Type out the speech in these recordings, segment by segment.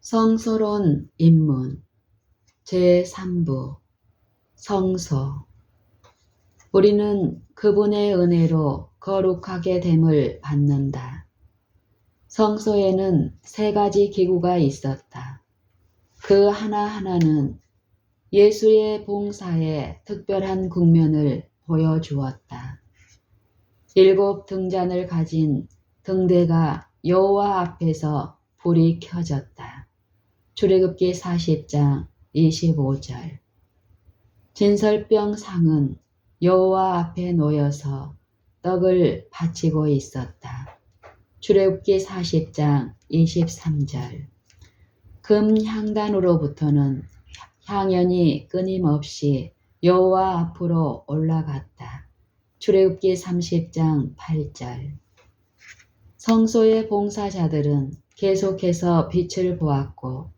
성서론 입문 제3부 성소. 우리는 그분의 은혜로 거룩하게 됨을 받는다. 성소에는 3가지 기구가 있었다. 그 하나하나는 예수의 봉사의 특별한 국면을 보여주었다. 7 등잔을 가진 등대가 여호와 앞에서 불이 켜졌다. 출애굽기 40장 25절. 진설병 상은 여호와 앞에 놓여서 떡을 바치고 있었다. 출애굽기 40장 23절. 금 향단으로부터는 향연이 끊임없이 여호와 앞으로 올라갔다. 출애굽기 30장 8절. 성소의 봉사자들은 계속해서 빛을 보았고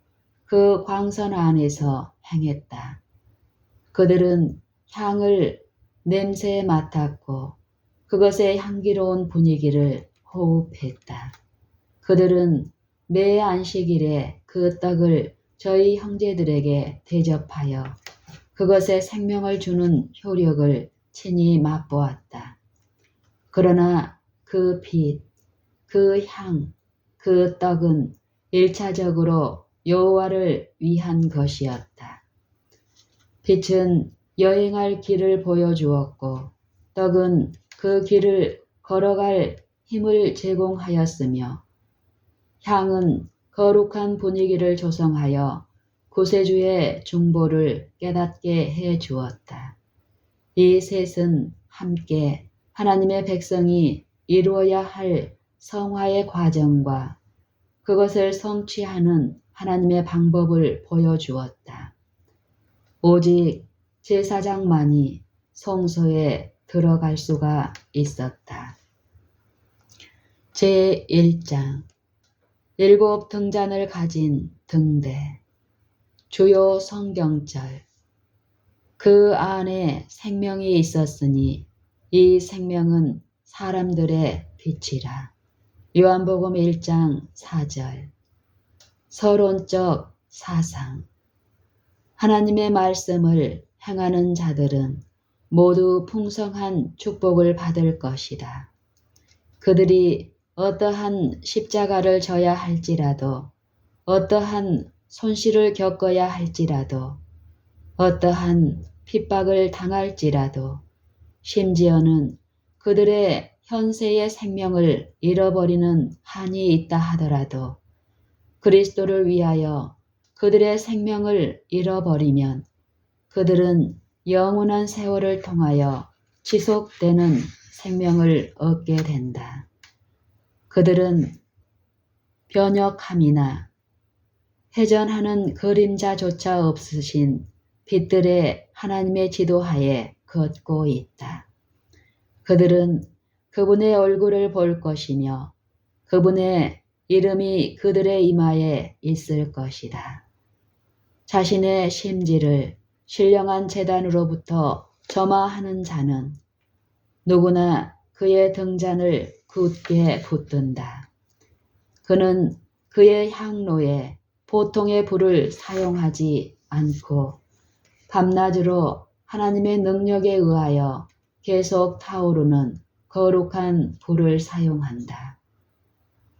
그 광선 안에서 행했다. 그들은 향을 냄새에 맡았고 그것의 향기로운 분위기를 호흡했다. 그들은 매 안식일에 그 떡을 저희 형제들에게 대접하여 그것에 생명을 주는 효력을 친히 맛보았다. 그러나 그 빛, 그 향, 그 떡은 1차적으로 여호와를 위한 것이었다. 빛은 여행할 길을 보여주었고 떡은 그 길을 걸어갈 힘을 제공하였으며 향은 거룩한 분위기를 조성하여 구세주의 중보를 깨닫게 해 주었다. 이 셋은 함께 하나님의 백성이 이루어야 할 성화의 과정과 그것을 성취하는 하나님의 방법을 보여주었다. 오직 제사장만이 성소에 들어갈 수가 있었다. 제1장 7 등잔을 가진 등대. 주요 성경절. 그 안에 생명이 있었으니 이 생명은 사람들의 빛이라. 요한복음 1장 4절. 서론적 사상. 하나님의 말씀을 행하는 자들은 모두 풍성한 축복을 받을 것이다. 그들이 어떠한 십자가를 져야 할지라도, 어떠한 손실을 겪어야 할지라도, 어떠한 핍박을 당할지라도, 심지어는 그들의 현세의 생명을 잃어버리는 한이 있다 하더라도 그리스도를 위하여 그들의 생명을 잃어버리면 그들은 영원한 세월을 통하여 지속되는 생명을 얻게 된다. 그들은 변역함이나 회전하는 그림자조차 없으신 빛들의 하나님의 지도하에 걷고 있다. 그들은 그분의 얼굴을 볼 것이며 그분의 이름이 그들의 이마에 있을 것이다. 자신의 심지를 신령한 제단으로부터 점화하는 자는 누구나 그의 등잔을 굳게 붙든다. 그는 그의 향로에 보통의 불을 사용하지 않고 밤낮으로 하나님의 능력에 의하여 계속 타오르는 거룩한 불을 사용한다.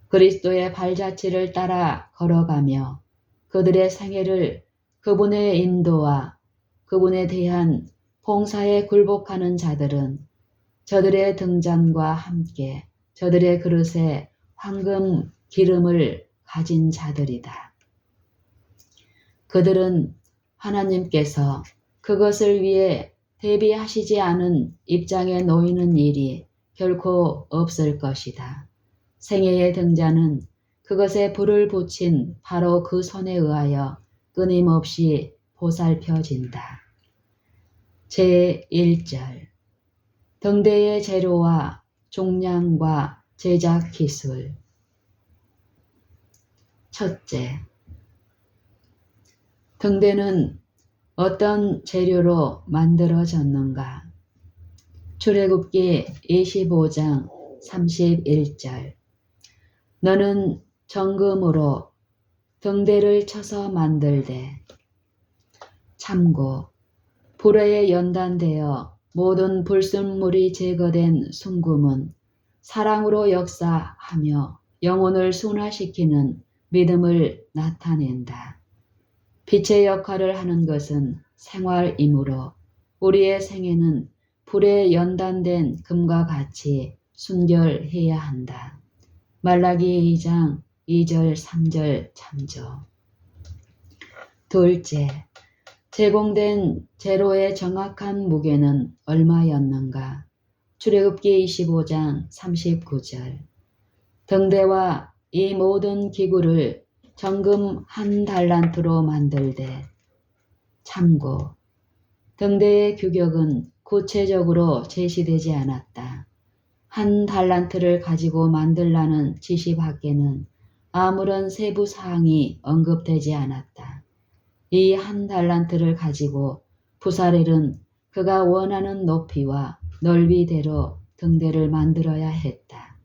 그리스도의 발자취를 따라 걸어가며 그들의 생애를 그분의 인도와 그분에 대한 봉사에 굴복하는 자들은 저들의 등잔과 함께 저들의 그릇에 황금 기름을 가진 자들이다. 그들은 하나님께서 그것을 위해 대비하시지 않은 입장에 놓이는 일이 결코 없을 것이다. 생애의 등잔은 그것에 불을 붙인 바로 그 손에 의하여 끊임없이 보살펴진다. 제1절. 등대의 재료와 중량과 제작 기술. 첫째, 등대는 어떤 재료로 만들어졌는가? 출애굽기 25장 31절. 너는 정금으로 등대를 쳐서 만들되. 참고 불에 연단되어 모든 불순물이 제거된 순금은 사랑으로 역사하며 영혼을 순화시키는 믿음을 나타낸다. 빛의 역할을 하는 것은 생활이므로 우리의 생애는 불에 연단된 금과 같이 순결해야 한다. 말라기 2장 2절 3절 참조. 둘째, 제공된 재료의 정확한 무게는 얼마였는가? 출애굽기 25장 39절. 등대와 이 모든 기구를 정금 1달란트로 만들되. 참고 등대의 규격은 구체적으로 제시되지 않았다. 1달란트를 가지고 만들라는 지시 밖에는 아무런 세부 사항이 언급되지 않았다. 이 1달란트를 가지고 부사렐은 그가 원하는 높이와 넓이대로 등대를 만들어야 했다.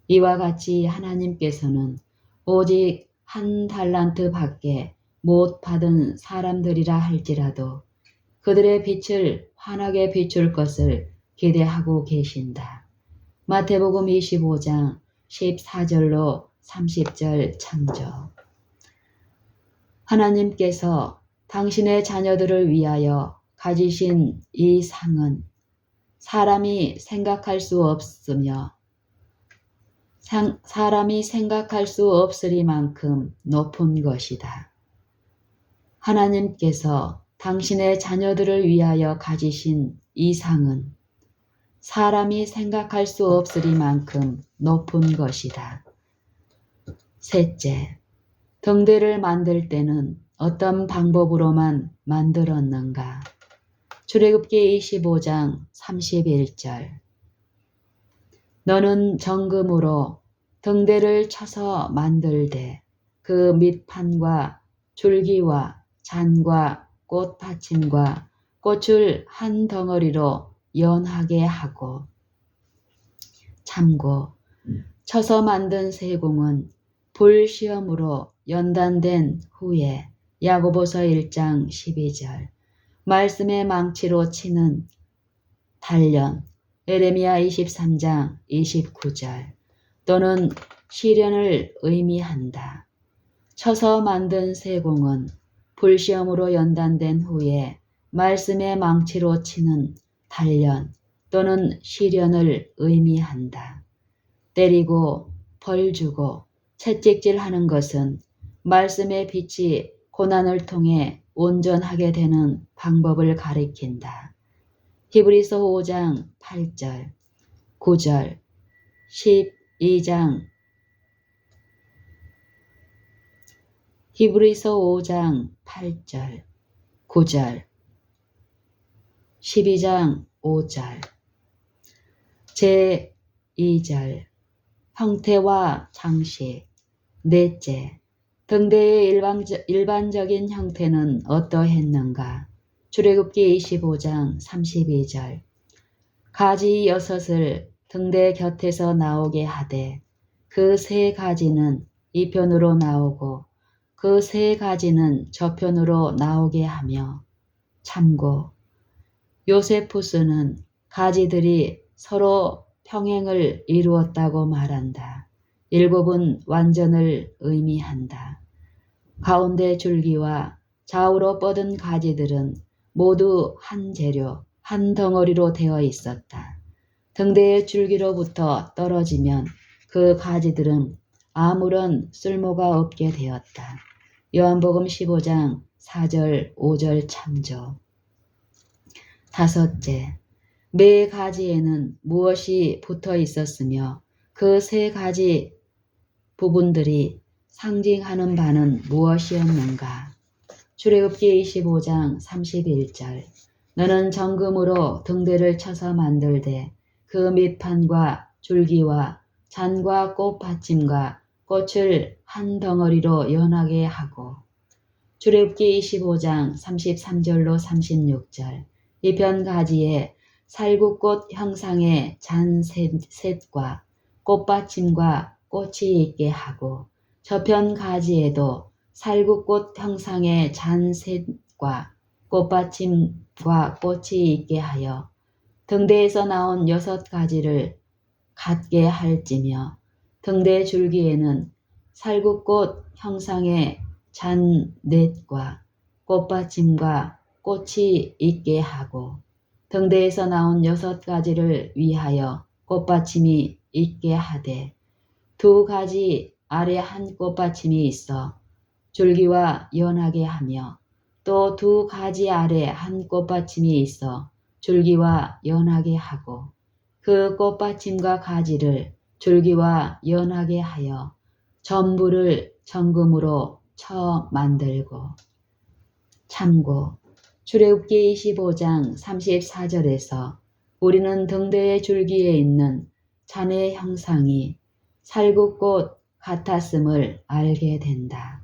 이와 같이 하나님께서는 오직 1달란트 밖에 못 받은 사람들이라 할지라도 그들의 빛을 환하게 비출 것을 기대하고 계신다. 마태복음 25장 14절로 30절 참조. 하나님께서 당신의 자녀들을 위하여 가지신 이 상은 사람이 생각할 수 없으며 사람이 생각할 수 없으리만큼 높은 것이다. 하나님께서 당신의 자녀들을 위하여 가지신 이 상은 사람이 생각할 수 없으리만큼 높은 것이다. 셋째, 등대를 만들 때는 어떤 방법으로만 만들었는가? 출애굽기 25장 31절. 너는 정금으로 등대를 쳐서 만들되 그 밑판과 줄기와 잔과 꽃받침과 꽃을 한 덩어리로 연하게 하고. 참고 쳐서 만든 세공은 불시험으로 연단된 후에 야고보서 1장 12절 말씀의 망치로 치는 단련 에레미야 23장 29절 또는 시련을 의미한다. 쳐서 만든 세공은 불시험으로 연단된 후에 말씀의 망치로 치는 단련 또는 시련을 의미한다. 때리고 벌주고 채찍질하는 것은 말씀의 빛이 고난을 통해 온전하게 되는 방법을 가리킨다. 히브리서 5장 8절, 9절, 12장 히브리서 5장 8절, 9절, 12장 5절. 제2절 형태와 장식. 넷째, 등대의 일반적인 형태는 어떠했는가? 출애굽기 25장 32절 가지 6을 등대 곁에서 나오게 하되 그 3가지는 이 편으로 나오고 그 3가지는 저편으로 나오게 하며. 참고 요세푸스는 가지들이 서로 평행을 이루었다고 말한다. 7은 완전을 의미한다. 가운데 줄기와 좌우로 뻗은 가지들은 모두 한 재료, 한 덩어리로 되어 있었다. 등대의 줄기로부터 떨어지면 그 가지들은 아무런 쓸모가 없게 되었다. 요한복음 15장 4절 5절 참조. 다섯째, 매 가지에는 무엇이 붙어 있었으며 그 3가지 부분들이 상징하는 바는 무엇이었는가? 출애굽기 25장 31절 너는 정금으로 등대를 쳐서 만들되 그 밑판과 줄기와 잔과 꽃받침과 꽃을 한 덩어리로 연하게 하고. 출애굽기 25장 33절로 36절 이 편 가지에 살구꽃 형상의 잔 셋과 꽃받침과 꽃이 있게 하고 저편 가지에도 살구꽃 형상의 잔셋과 꽃받침과 꽃이 있게 하여 등대에서 나온 6가지를 갖게 할지며 등대 줄기에는 살구꽃 형상의 잔넷과 꽃받침과 꽃이 있게 하고 등대에서 나온 6가지를 위하여 꽃받침이 있게 하되 2가지 아래 한 꽃받침이 있어 줄기와 연하게 하며 또 2가지 아래 한 꽃받침이 있어 줄기와 연하게 하고 그 꽃받침과 가지를 줄기와 연하게 하여 전부를 정금으로 쳐 만들고. 참고 출애굽기 25장 34절에서 우리는 등대의 줄기에 있는 잔의 형상이 살구꽃 같았음을 알게 된다.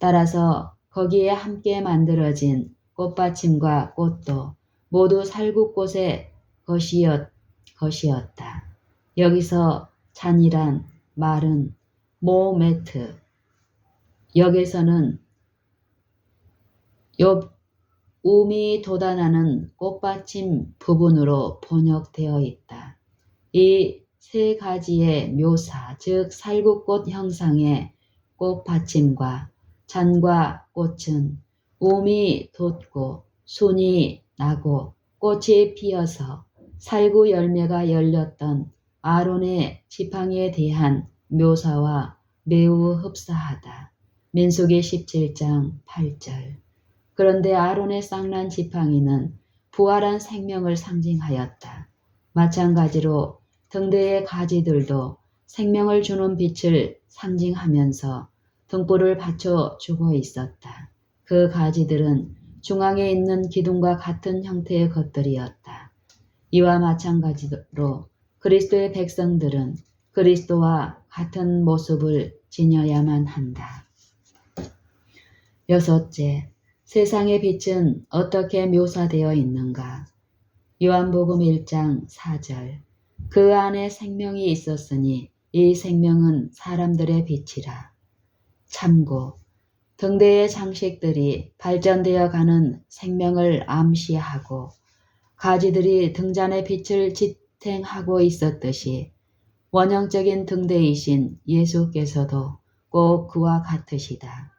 따라서 거기에 함께 만들어진 꽃받침과 꽃도 모두 살구꽃의 것이었다. 여기서 잔이란 말은 모메트, 역에서는 움이 돋아나는 꽃받침 부분으로 번역되어 있다. 이 3가지의 묘사, 즉 살구꽃 형상의 꽃받침과 잔과 꽃은 움이 돋고 순이 나고 꽃이 피어서 살구 열매가 열렸던 아론의 지팡이에 대한 묘사와 매우 흡사하다. 민수기 17장 8절. 그런데 아론의 쌍난 지팡이는 부활한 생명을 상징하였다. 마찬가지로 등대의 가지들도 생명을 주는 빛을 상징하면서 등불을 받쳐주고 있었다. 그 가지들은 중앙에 있는 기둥과 같은 형태의 것들이었다. 이와 마찬가지로 그리스도의 백성들은 그리스도와 같은 모습을 지녀야만 한다. 6째, 세상의 빛은 어떻게 묘사되어 있는가? 요한복음 1장 4절. 그 안에 생명이 있었으니 이 생명은 사람들의 빛이라. 참고 등대의 장식들이 발전되어 가는 생명을 암시하고 가지들이 등잔의 빛을 지탱하고 있었듯이 원형적인 등대이신 예수께서도 꼭 그와 같으시다.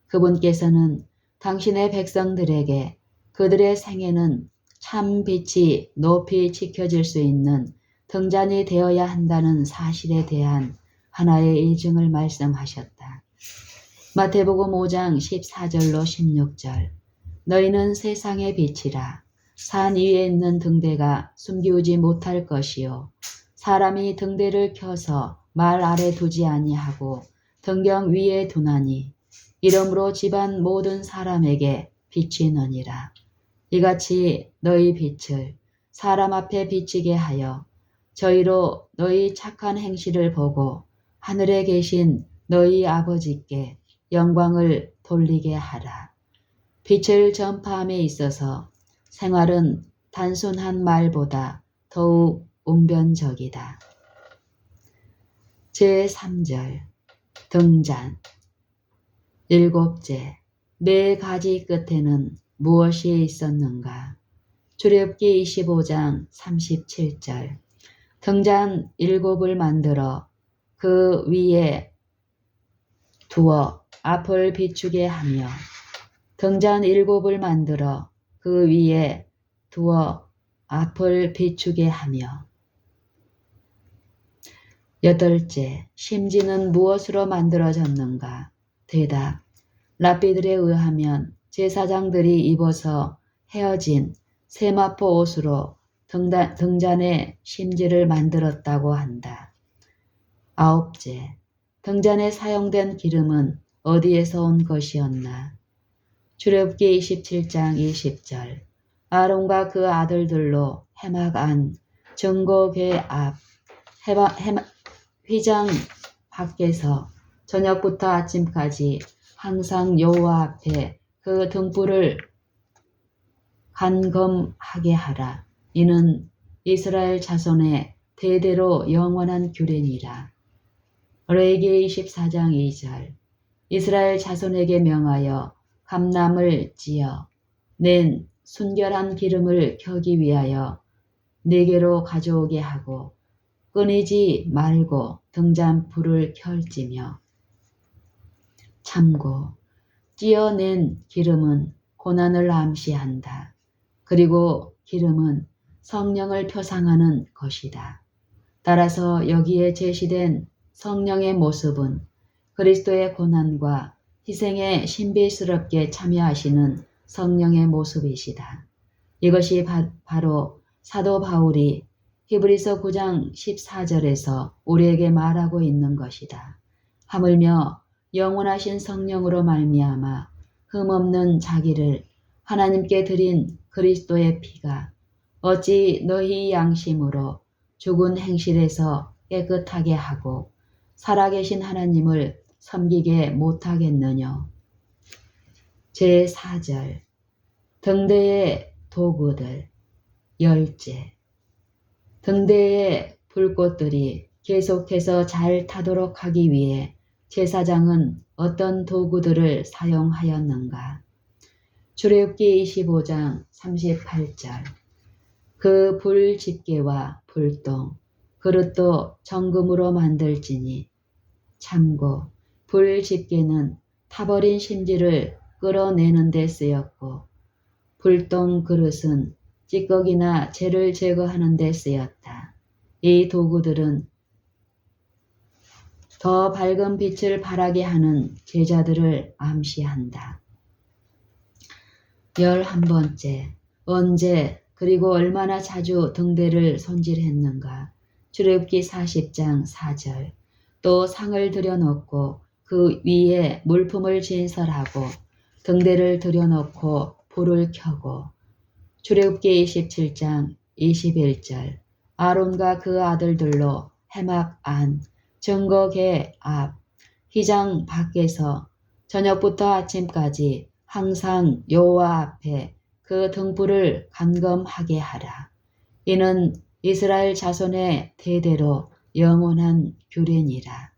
그분께서는 당신의 백성들에게 그들의 생애는 참 빛이 높이 지켜질 수 있는 등잔이 되어야 한다는 사실에 대한 하나의 이증을 말씀하셨다. 마태복음 5장 14절로 16절. 너희는 세상의 빛이라. 산 위에 있는 등대가 숨기우지 못할 것이요 사람이 등대를 켜서 말 아래 두지 아니하고 등경 위에 두나니 이러므로 집안 모든 사람에게 빛이 너니라. 이같이 너희 빛을 사람 앞에 비치게 하여 저희로 너희 착한 행실을 보고 하늘에 계신 너희 아버지께 영광을 돌리게 하라. 빛을 전파함에 있어서 생활은 단순한 말보다 더욱 웅변적이다. 제3절 등잔. 7째, 매 가지 끝에는 무엇이 있었는가? 출애굽기 25장 37절. 등잔 7을 만들어 그 위에 두어 앞을 비추게 하며 등잔 7을 만들어 그 위에 두어 앞을 비추게 하며. 8째, 심지는 무엇으로 만들어졌는가? 대답. 랍비들에 의하면 제사장들이 입어서 헤어진 세마포 옷으로 등잔의 심지를 만들었다고 한다. 9째, 등잔에 사용된 기름은 어디에서 온 것이었나? 출애굽기 27장 20절. 아론과 그 아들들로 해막 안 증거궤 앞 휘장 밖에서 저녁부터 아침까지 항상 여호와 앞에 그 등불을 간검하게 하라. 이는 이스라엘 자손의 대대로 영원한 규례니라. 레위기 24장 2절. 이스라엘 자손에게 명하여 감람을 찌어 낸 순결한 기름을 켜기 위하여 네게로 가져오게 하고 끊이지 말고 등잔불을 켤지며. 참고 찌어낸 기름은 고난을 암시한다. 그리고 기름은 성령을 표상하는 것이다. 따라서 여기에 제시된 성령의 모습은 그리스도의 고난과 희생에 신비스럽게 참여하시는 성령의 모습이시다. 이것이 바로 사도 바울이 히브리서 9장 14절에서 우리에게 말하고 있는 것이다. 하물며 영원하신 성령으로 말미암아 흠없는 자기를 하나님께 드린 그리스도의 피가 어찌 너희 양심으로 죽은 행실에서 깨끗하게 하고 살아계신 하나님을 섬기게 못하겠느냐. 제4절 등대의 도구들 열째. 등대의 불꽃들이 계속해서 잘 타도록 하기 위해 제사장은 어떤 도구들을 사용하였는가. 출애굽기 25장 38절 그 불 집게와 불똥 그릇도 정금으로 만들지니. 참고 불 집게는 타버린 심지를 끌어내는 데 쓰였고 불똥 그릇은 찌꺼기나 재를 제거하는 데 쓰였다. 이 도구들은 더 밝은 빛을 발하게 하는 제자들을 암시한다. 11번째, 언제 그리고 얼마나 자주 등대를 손질했는가. 출애굽기 40장 4절 또 상을 들여놓고 그 위에 물품을 진설하고 등대를 들여놓고 불을 켜고. 출애굽기 27장 21절 아론과 그 아들들로 해막 안 증거궤 앞 휘장 밖에서 저녁부터 아침까지 항상 여호와 앞에 그 등불을 감금하게 하라. 이는 이스라엘 자손의 대대로 영원한 규례니라.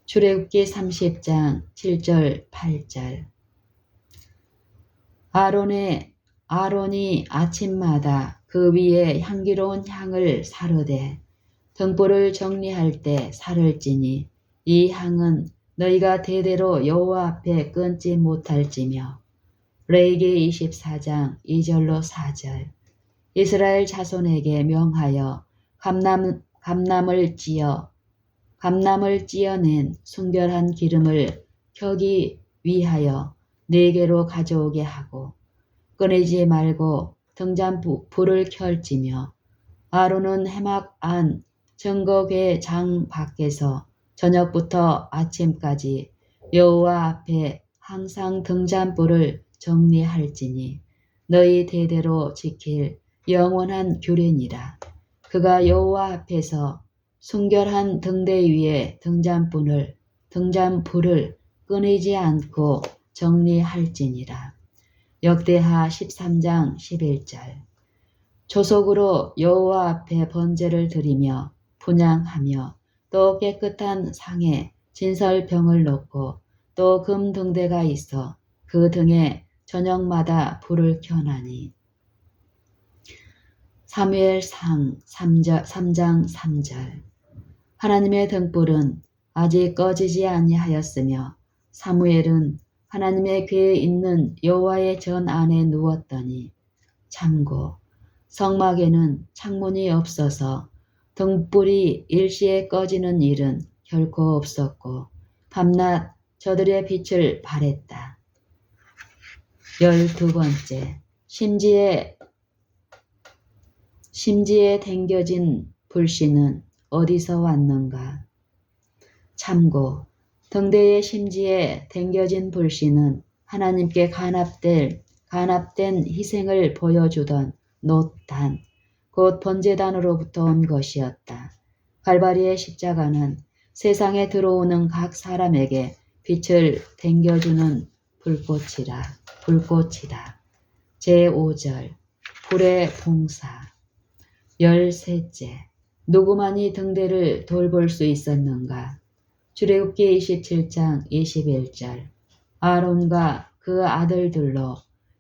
출애굽기 30장 7절 8절 아론이 아침마다 그 위에 향기로운 향을 사르되 등불을 정리할 때 살을 찌니 이 향은 너희가 대대로 여호와 앞에 끊지 못할지며. 레위기 24장 2절로 4절 이스라엘 자손에게 명하여 감람을 찌어낸 순결한 기름을 켜기 위하여 네게로 가져오게 하고 끊이지 말고 등잔불을 켤지며. 아론은 해막 안 증거궤 장 밖에서 저녁부터 아침까지 여호와 앞에 항상 등잔불을 정리할지니 너희 대대로 지킬 영원한 규례니라. 그가 여호와 앞에서 순결한 등대 위에 등잔불을 끊이지 않고 정리할지니라. 역대하 13장 11절 조속으로 여호와 앞에 번제를 드리며 분향하며 또 깨끗한 상에 진설병을 놓고 또 금 등대가 있어 그 등에 저녁마다 불을 켜나니. 사무엘상 3장 3절 하나님의 등불은 아직 꺼지지 아니하였으며 사무엘은 하나님의 궤에 있는 여호와의 전 안에 누웠더니. 참고 성막에는 창문이 없어서 등불이 일시에 꺼지는 일은 결코 없었고 밤낮 저들의 빛을 발했다. 12번째, 심지에 댕겨진 불씨는 어디서 왔는가. 참고 등대의 심지에 댕겨진 불씨는 하나님께 간합된 희생을 보여주던 놋단, 곧 번제단으로부터 온 것이었다. 갈바리의 십자가는 세상에 들어오는 각 사람에게 빛을 댕겨주는 불꽃이다. 제5절 불의 봉사. 13째 누구만이 등대를 돌볼 수 있었는가? 출애굽기 27장 21절. 아론과 그 아들들로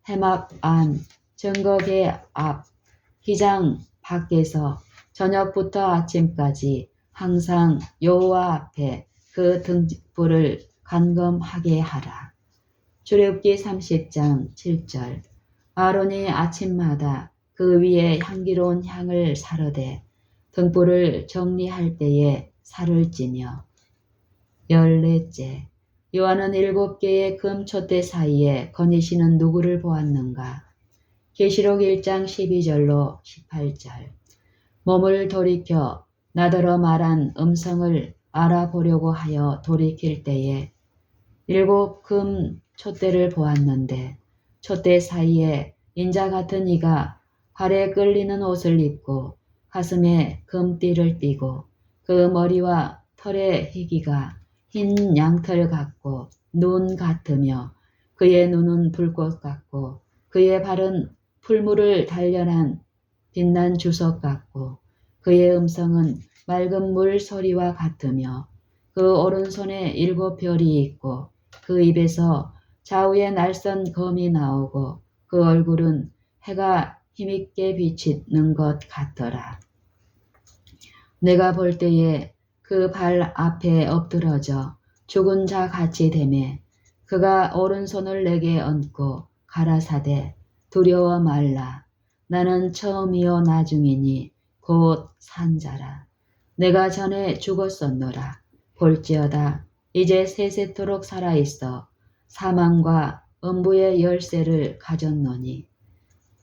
해막 안 증거계 앞 기장 밖에서 저녁부터 아침까지 항상 여호와 앞에 그 등불을 간검하게 하라. 출애굽기 30장 7절. 아론이 아침마다 그 위에 향기로운 향을 사르되 등불을 정리할 때에 살을 찌며. 14째. 요한은 7개의 금 촛대 사이에 거니시는 누구를 보았는가? 계시록 1장 12절로 18절. 몸을 돌이켜 나더러 말한 음성을 알아보려고 하여 돌이킬 때에 7 금 촛대를 보았는데 촛대 사이에 인자 같은 이가 발에 끌리는 옷을 입고 가슴에 금띠를 띠고 그 머리와 털의 희기가 흰 양털 같고 눈 같으며 그의 눈은 불꽃 같고 그의 발은 풀무를 단련한 빛난 주석 같고 그의 음성은 맑은 물 소리와 같으며 그 오른손에 7 별이 있고 그 입에서 좌우에 날선 검이 나오고 그 얼굴은 해가 힘있게 비치는 것 같더라. 내가 볼 때에 그 발 앞에 엎드러져 죽은 자 같이 되매 그가 오른손을 내게 얹고 가라사대 두려워 말라. 나는 처음이요 나중이니 곧 산자라. 내가 전에 죽었었노라. 볼지어다 이제 세세토록 살아있어 사망과 음부의 열쇠를 가졌노니.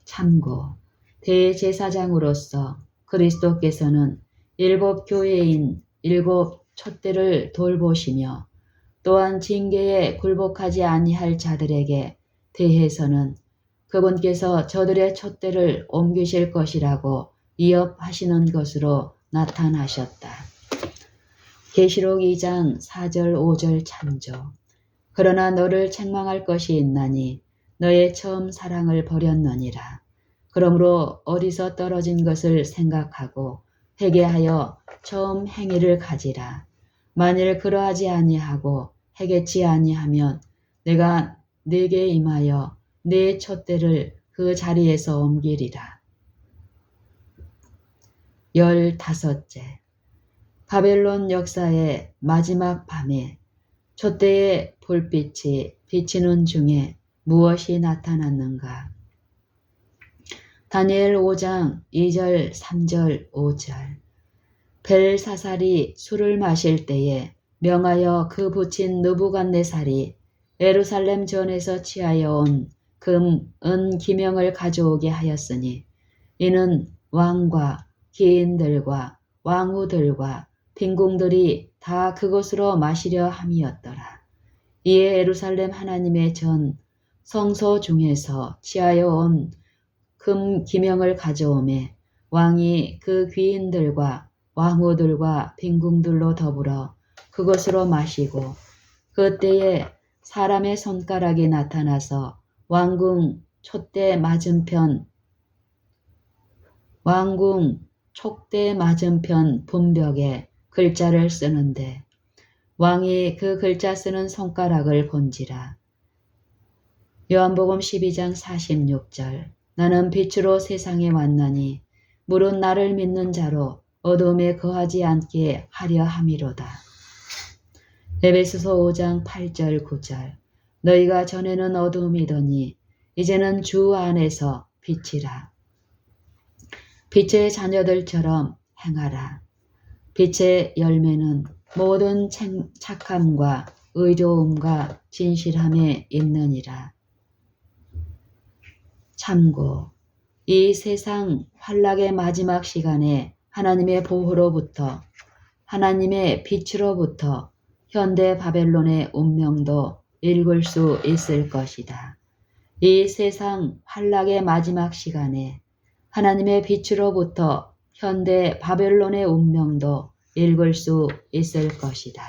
참고 대제사장으로서 그리스도께서는 7 교회인 7 촛대를 돌보시며 또한 징계에 굴복하지 아니할 자들에게 대해서는 그분께서 저들의 촛대를 옮기실 것이라고 위협하시는 것으로 나타나셨다. 계시록 2장 4절 5절 참조. 그러나 너를 책망할 것이 있나니 너의 처음 사랑을 버렸느니라. 그러므로 어디서 떨어진 것을 생각하고 회개하여 처음 행위를 가지라. 만일 그러하지 아니하고 회개치 아니하면 내가 네게 임하여 네 촛대를 그 자리에서 옮기리라. 15째. 바벨론 역사의 마지막 밤에 촛대의 불빛이 비치는 중에 무엇이 나타났는가? 다니엘 5장 2절 3절 5절. 벨사살이 술을 마실 때에 명하여 그 붙인 느부갓네살이 예루살렘 전에서 취하여 온 금, 은 기명을 가져오게 하였으니 이는 왕과 기인들과 왕후들과 빈궁들이 다 그것으로 마시려 함이었더라. 이에 예루살렘 하나님의 전 성소 중에서 취하여 온 금 기명을 가져오매 왕이 그 귀인들과 왕후들과 빈궁들로 더불어 그것으로 마시고 그때에 사람의 손가락이 나타나서 왕궁 촛대 맞은편 분벽에 글자를 쓰는데 왕이 그 글자 쓰는 손가락을 본지라. 요한복음 12장 46절. 나는 빛으로 세상에 왔나니 무릇 나를 믿는 자로 어둠에 거하지 않게 하려 함이로다. 에베소서 5장 8절 9절. 너희가 전에는 어둠이더니 이제는 주 안에서 빛이라. 빛의 자녀들처럼 행하라. 빛의 열매는 모든 착함과 의로움과 진실함에 있느니라. 참고 이 세상 환락의 마지막 시간에 하나님의 보호로부터 하나님의 빛으로부터 현대 바벨론의 운명도 읽을 수 있을 것이다. 이 세상 환락의 마지막 시간에 하나님의 빛으로부터 현대 바벨론의 운명도 읽을 수 있을 것이다.